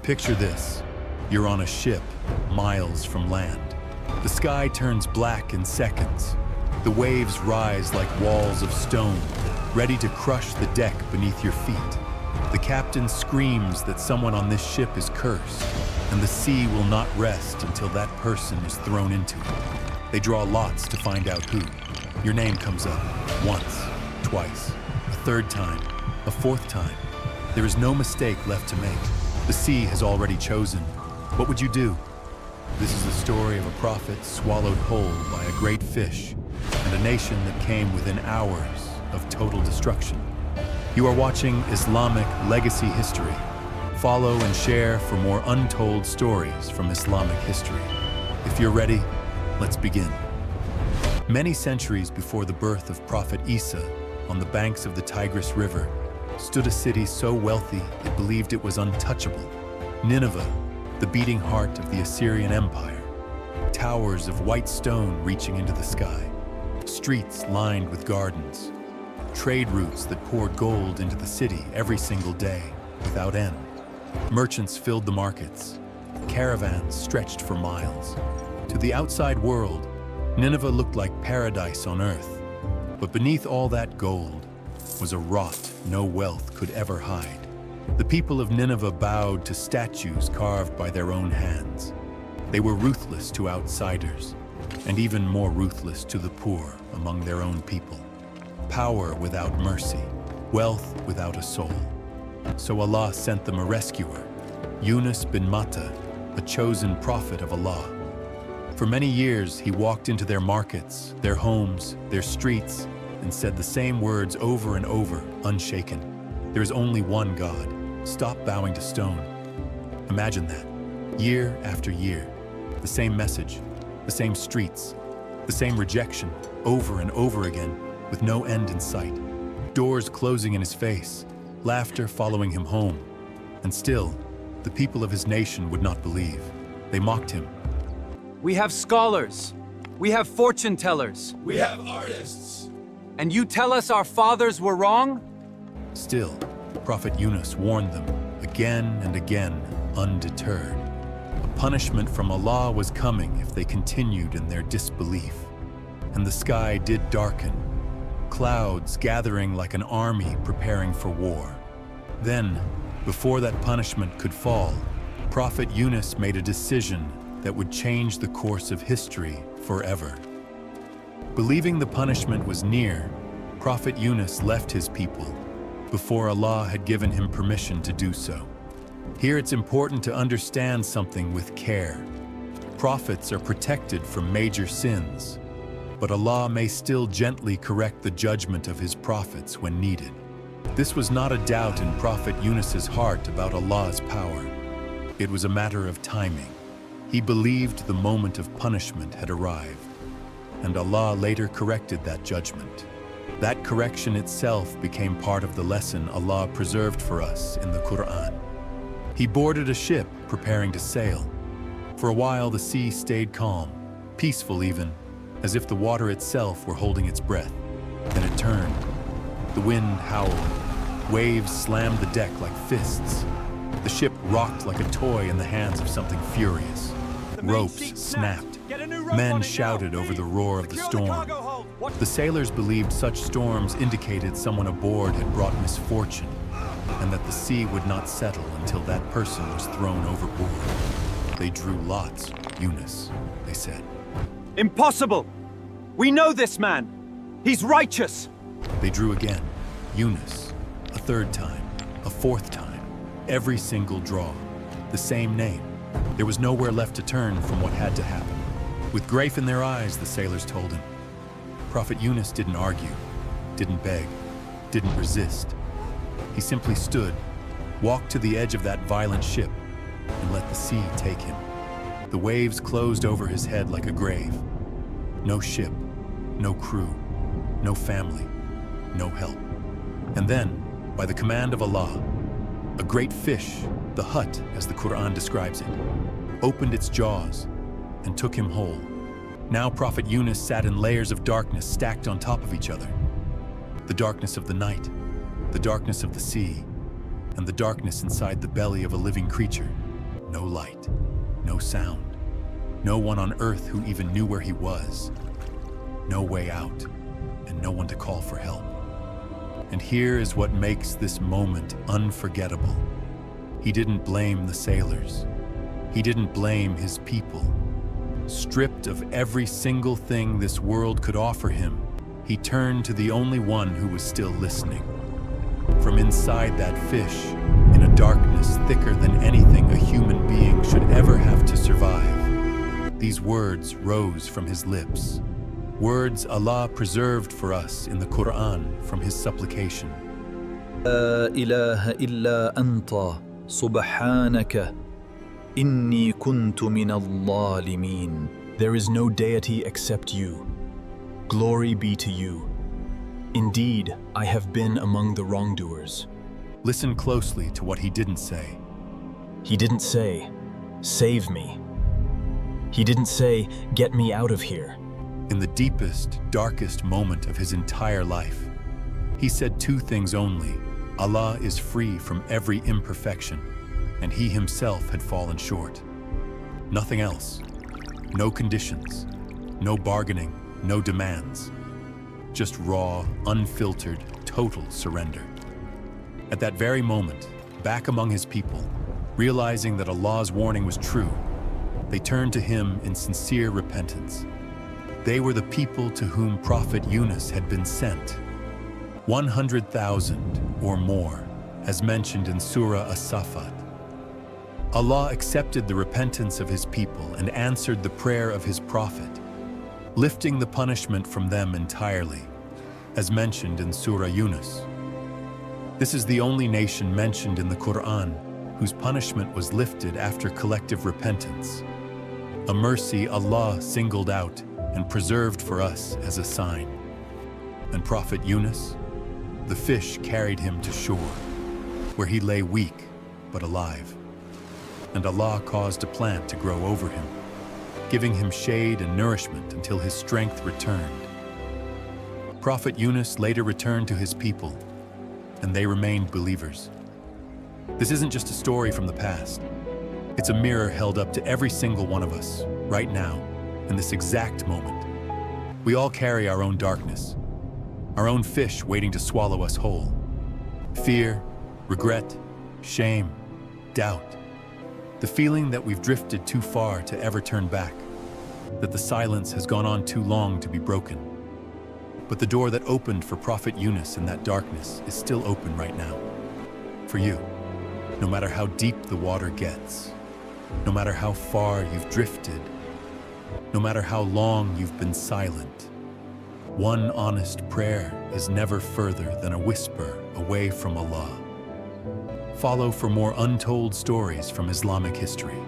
Picture this. You're on a ship, miles from land. The sky turns black in seconds. The waves rise like walls of stone, ready to crush the deck beneath your feet. The captain screams that someone on this ship is cursed, and the sea will not rest until that person is thrown into it. They draw lots to find out who. Your name comes up once, twice, a third time, a fourth time. There is no mistake left to make. The sea has already chosen. What would you do? This is the story of a prophet swallowed whole by a great fish and a nation that came within hours of total destruction. You are watching Islamic Legacy History. Follow and share for more untold stories from Islamic history. If you're ready, let's begin. Many centuries before the birth of Prophet Isa, on the banks of the Tigris River, stood a city so wealthy it believed it was untouchable. Nineveh, the beating heart of the Assyrian Empire. Towers of white stone reaching into the sky. Streets lined with gardens. Trade routes that poured gold into the city every single day, without end. Merchants filled the markets. Caravans stretched for miles. To the outside world, Nineveh looked like paradise on earth. But beneath all that gold was a rot no wealth could ever hide. The people of Nineveh bowed to statues carved by their own hands. They were ruthless to outsiders, and even more ruthless to the poor among their own people. Power without mercy, wealth without a soul. So Allah sent them a rescuer, Yunus bin Matta, a chosen prophet of Allah. For many years, he walked into their markets, their homes, their streets, and said the same words over and over, unshaken. There is only one God. Stop bowing to stone. Imagine that. Year after year, the same message, the same streets, the same rejection, over and over again, with no end in sight. Doors closing in his face, laughter following him home. And still, the people of his nation would not believe. They mocked him. We have scholars. We have fortune tellers. We have artists. And you tell us our fathers were wrong? Still, Prophet Yunus warned them again and again, undeterred. A punishment from Allah was coming if they continued in their disbelief. And the sky did darken, clouds gathering like an army preparing for war. Then, before that punishment could fall, Prophet Yunus made a decision that would change the course of history forever. Believing the punishment was near, Prophet Yunus left his people before Allah had given him permission to do so. Here it's important to understand something with care. Prophets are protected from major sins, but Allah may still gently correct the judgment of his prophets when needed. This was not a doubt in Prophet Yunus's heart about Allah's power. It was a matter of timing. He believed the moment of punishment had arrived, and Allah later corrected that judgment. That correction itself became part of the lesson Allah preserved for us in the Qur'an. He boarded a ship preparing to sail. For a while the sea stayed calm, peaceful even, as if the water itself were holding its breath. Then it turned. The wind howled. Waves slammed the deck like fists. The ship rocked like a toy in the hands of something furious. Ropes snapped. Men shouted over the roar of the storm. The sailors believed such storms indicated someone aboard had brought misfortune, and that the sea would not settle until that person was thrown overboard. They drew lots, Yunus, they said. Impossible! We know this man! He's righteous! They drew again, Yunus, a third time, a fourth time, every single draw, the same name. There was nowhere left to turn from what had to happen. With grief in their eyes, the sailors told him. Prophet Yunus didn't argue, didn't beg, didn't resist. He simply stood, walked to the edge of that violent ship, and let the sea take him. The waves closed over his head like a grave. No ship, no crew, no family, no help. And then, by the command of Allah, a great fish, the hut as the Qur'an describes it, opened its jaws and took him whole. Now Prophet Yunus sat in layers of darkness stacked on top of each other. The darkness of the night, the darkness of the sea, and the darkness inside the belly of a living creature. no light, no sound, no one on earth who even knew where he was, no way out, and no one to call for help. And here is what makes this moment unforgettable. He didn't blame the sailors. He didn't blame his people. Stripped of every single thing this world could offer him, he turned to the only one who was still listening. From inside that fish, in a darkness thicker than anything a human being should ever have to survive, these words rose from his lips. Words Allah preserved for us in the Qur'an from his supplication. لا إله إلا أنت Subhanaka, inni kuntu minaz-zalimin. There is no deity except you. Glory be to you. Indeed, I have been among the wrongdoers. Listen closely to what he didn't say. He didn't say, save me. He didn't say, get me out of here. In the deepest, darkest moment of his entire life, he said two things only. Allah is free from every imperfection, and he himself had fallen short. Nothing else. No conditions. No bargaining. No demands. Just raw, unfiltered, total surrender. At that very moment, back among his people, realizing that Allah's warning was true, they turned to him in sincere repentance. They were the people to whom Prophet Yunus had been sent. 100,000 or more, as mentioned in Surah As-Saffat. Allah accepted the repentance of his people and answered the prayer of his prophet, lifting the punishment from them entirely, as mentioned in Surah Yunus. This is the only nation mentioned in the Qur'an whose punishment was lifted after collective repentance, a mercy Allah singled out and preserved for us as a sign. And Prophet Yunus, the fish carried him to shore, where he lay weak but alive. And Allah caused a plant to grow over him, giving him shade and nourishment until his strength returned. Prophet Yunus later returned to his people, and they remained believers. This isn't just a story from the past. It's a mirror held up to every single one of us, right now, in this exact moment. We all carry our own darkness, our own fish waiting to swallow us whole. Fear, regret, shame, doubt. The feeling that we've drifted too far to ever turn back, that the silence has gone on too long to be broken. But the door that opened for Prophet Yunus in that darkness is still open right now. For you, no matter how deep the water gets, no matter how far you've drifted, no matter how long you've been silent, one honest prayer is never further than a whisper away from Allah. Follow for more untold stories from Islamic history.